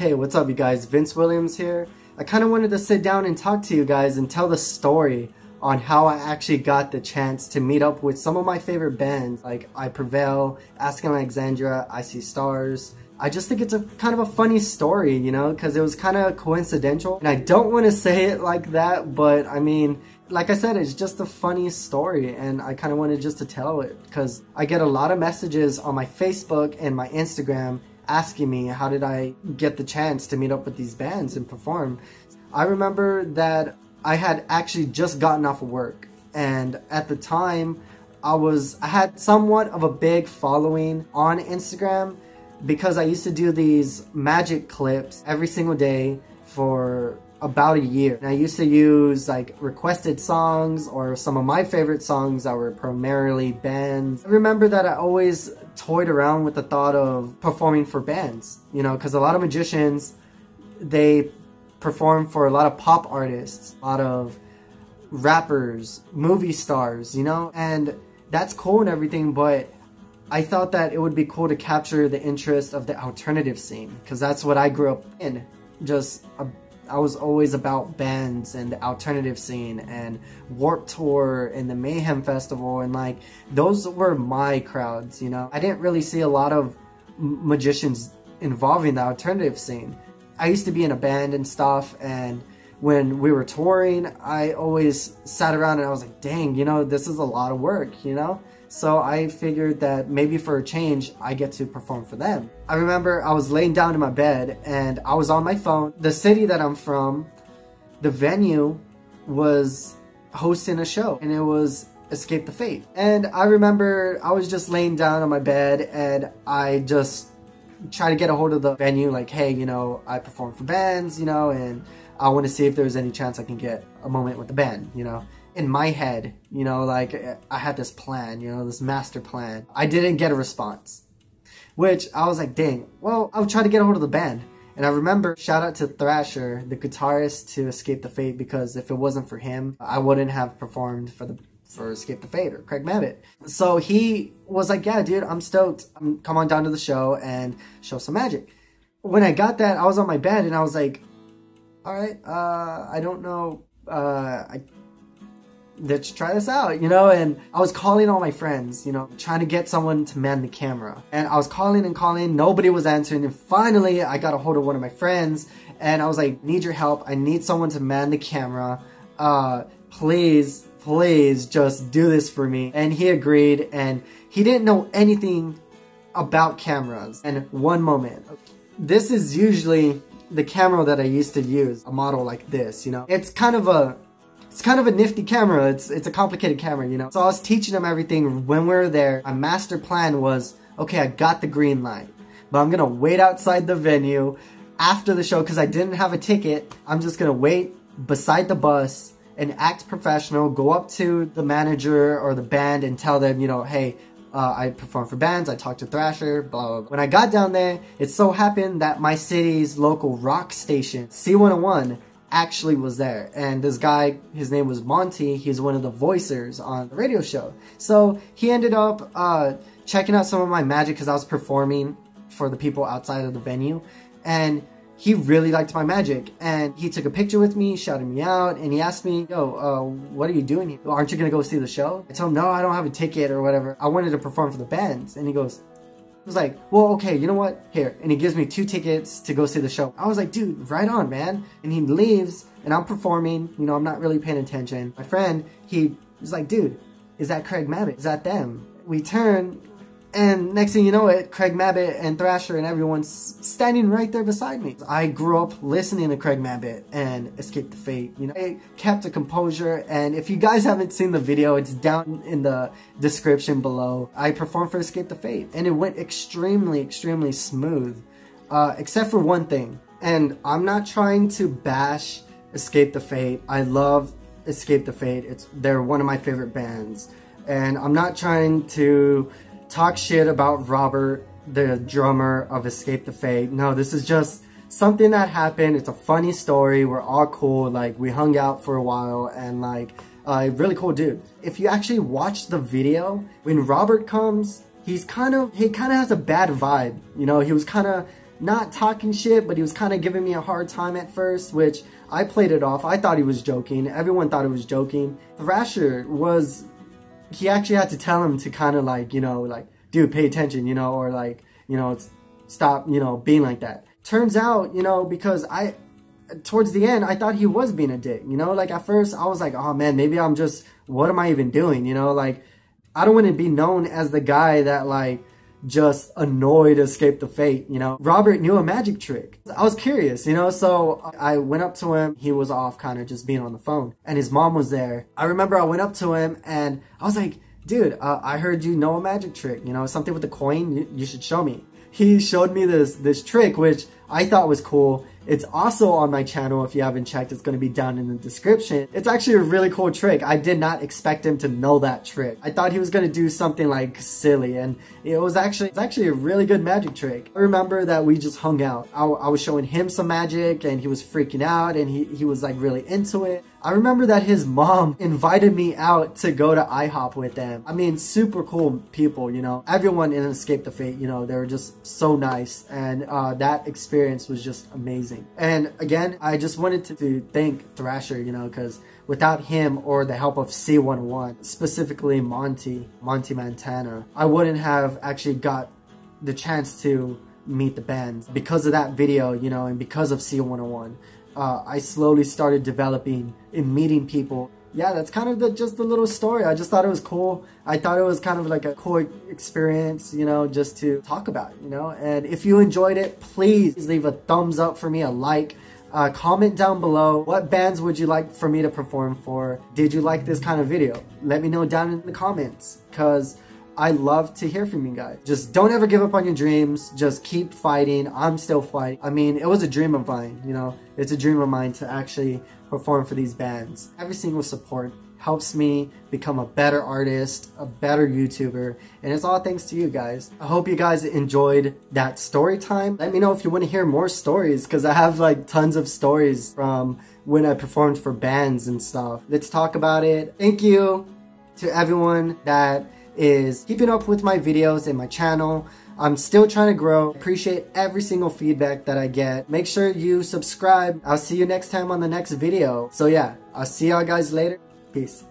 Hey, what's up you guys? Vince Williams here. I kind of wanted to sit down and talk to you guys and tell the story on how I actually got the chance to meet up with some of my favorite bands like I Prevail, Asking Alexandria, I See Stars. I just think it's a kind of a funny story, you know, because it was kind of coincidental. And I don't want to say it like that, but I mean, like I said, it's just a funny story and I kind of wanted just to tell it because I get a lot of messages on my Facebook and my Instagram asking me how did I get the chance to meet up with these bands and perform. I remember that I had actually just gotten off of work, and at the time I had somewhat of a big following on Instagram because I used to do these magic clips every single day for about a year. And I used to use like requested songs or some of my favorite songs that were primarily bands. I remember that I always toyed around with the thought of performing for bands, you know, because a lot of magicians, they perform for a lot of pop artists, a lot of rappers, movie stars, you know, and that's cool and everything, but I thought that it would be cool to capture the interest of the alternative scene because that's what I grew up in. I was always about bands and the alternative scene and Warped Tour and the Mayhem Festival, and like those were my crowds, you know. I didn't really see a lot of magicians involving the alternative scene. I used to be in a band and stuff, and when we were touring, I always sat around and I was like, dang, you know, this is a lot of work, you know? So I figured that maybe for a change, I get to perform for them. I remember I was laying down in my bed and I was on my phone. The city that I'm from, the venue was hosting a show and it was Escape the Fate. And I remember I was just laying down on my bed and I just try to get a hold of the venue like, hey, you know, I perform for bands, you know, and I want to see if there's any chance I can get a moment with the band, you know. In my head, you know, like I had this plan, you know, this master plan. I didn't get a response, which I was like, dang, well, I'll try to get a hold of the band. And I remember, shout out to Thrasher, the guitarist to Escape the Fate, because if it wasn't for him, I wouldn't have performed for Escape the Fate or Craig Mabbitt. So he was like, yeah, dude, I'm stoked. Come on down to the show and show some magic. When I got that, I was on my bed and I was like, all right, I don't know, let's try this out, you know. And I was calling all my friends, you know, trying to get someone to man the camera. And I was calling and calling, nobody was answering. And finally, I got a hold of one of my friends and I was like, need your help. I need someone to man the camera. Please just do this for me. And he agreed, and he didn't know anything about cameras. And one moment, this is usually the camera that I used to use, a model like this, you know. It's kind of a nifty camera. It's a complicated camera, you know. So I was teaching him everything when we were there. My master plan was, okay, I got the green light, but I'm gonna wait outside the venue after the show because I didn't have a ticket. I'm just gonna wait beside the bus and act professional, go up to the manager or the band and tell them, you know, hey, I perform for bands, I talked to Thrasher, blah, blah, blah. When I got down there, it so happened that my city's local rock station, C101, actually was there. And this guy, his name was Monty, he's one of the voicers on the radio show. So he ended up checking out some of my magic because I was performing for the people outside of the venue. And he really liked my magic, and he took a picture with me, shouted me out, and he asked me, yo, what are you doing here? Aren't you gonna go see the show? I told him, no, I don't have a ticket or whatever. I wanted to perform for the bands. And he was like, well, okay, you know what? Here. And he gives me 2 tickets to go see the show. I was like, dude, right on, man. And he leaves, and I'm performing. You know, I'm not really paying attention. My friend, he was like, dude, is that Craig Mabbitt? Is that them? We turn, and next thing you know it, Craig Mabbitt and Thrasher and everyone's standing right there beside me. I grew up listening to Craig Mabbitt and Escape the Fate. You know, I kept a composure, and if you guys haven't seen the video, it's down in the description below. I performed for Escape the Fate, and it went extremely, extremely smooth, except for one thing. And I'm not trying to bash Escape the Fate. I love Escape the Fate. They're one of my favorite bands. And I'm not trying to talk shit about Robert, the drummer of Escape the Fate. No, this is just something that happened. It's a funny story. We're all cool. Like, we hung out for a while, and like, really cool dude. If you actually watch the video, when Robert comes, he kind of has a bad vibe. You know, he was kind of not talking shit, but he was kind of giving me a hard time at first, which I played it off. I thought he was joking. Everyone thought it was joking. Thrasher was, he actually had to tell him to kind of like, you know, like, dude, pay attention, you know, or like, you know, stop, you know, being like that. Turns out, you know, because towards the end, I thought he was being a dick, you know, like at first I was like, oh man, maybe I'm just, what am I even doing? You know, like, I don't want to be known as the guy that like just annoyed escaped the fate, you know. Robert knew a magic trick. I was curious, you know, so I went up to him. He was off kind of just being on the phone and his mom was there. I remember I went up to him and I was like, dude, I heard you know a magic trick, you know, something with the coin, you should show me. He showed me this trick, which I thought was cool. It's also on my channel. If you haven't checked, it's going to be down in the description. It's actually a really cool trick. I did not expect him to know that trick. I thought he was going to do something like silly, and it's actually a really good magic trick. I remember that we just hung out. I was showing him some magic and he was freaking out and he was like really into it. I remember that his mom invited me out to go to IHOP with them. I mean, super cool people, you know. Everyone in Escape the Fate, you know, they were just so nice, and that experience was just amazing. And again, I just wanted to thank Thrasher, you know, because without him or the help of C101, specifically Monty Montana, I wouldn't have actually got the chance to meet the band. Because of that video, you know, and because of C101, I slowly started developing and meeting people. Yeah, that's kind of just the little story. I just thought it was cool. I thought it was kind of like a cool experience, you know, just to talk about, you know. And if you enjoyed it, please leave a thumbs up for me, a like. Comment down below, what bands would you like for me to perform for? Did you like this kind of video? Let me know down in the comments, because I love to hear from you guys. Just don't ever give up on your dreams. Just keep fighting. I'm still fighting. I mean, it was a dream of mine, you know. It's a dream of mine to actually perform for these bands. Every single support helps me become a better artist, a better YouTuber, and it's all thanks to you guys. I hope you guys enjoyed that story time. Let me know if you want to hear more stories, because I have like tons of stories from when I performed for bands and stuff. Let's talk about it. Thank you to everyone that is keeping up with my videos and my channel. I'm still trying to grow. Appreciate every single feedback that I get. Make sure you subscribe. I'll see you next time on the next video. So yeah, I'll see y'all guys later. Peace.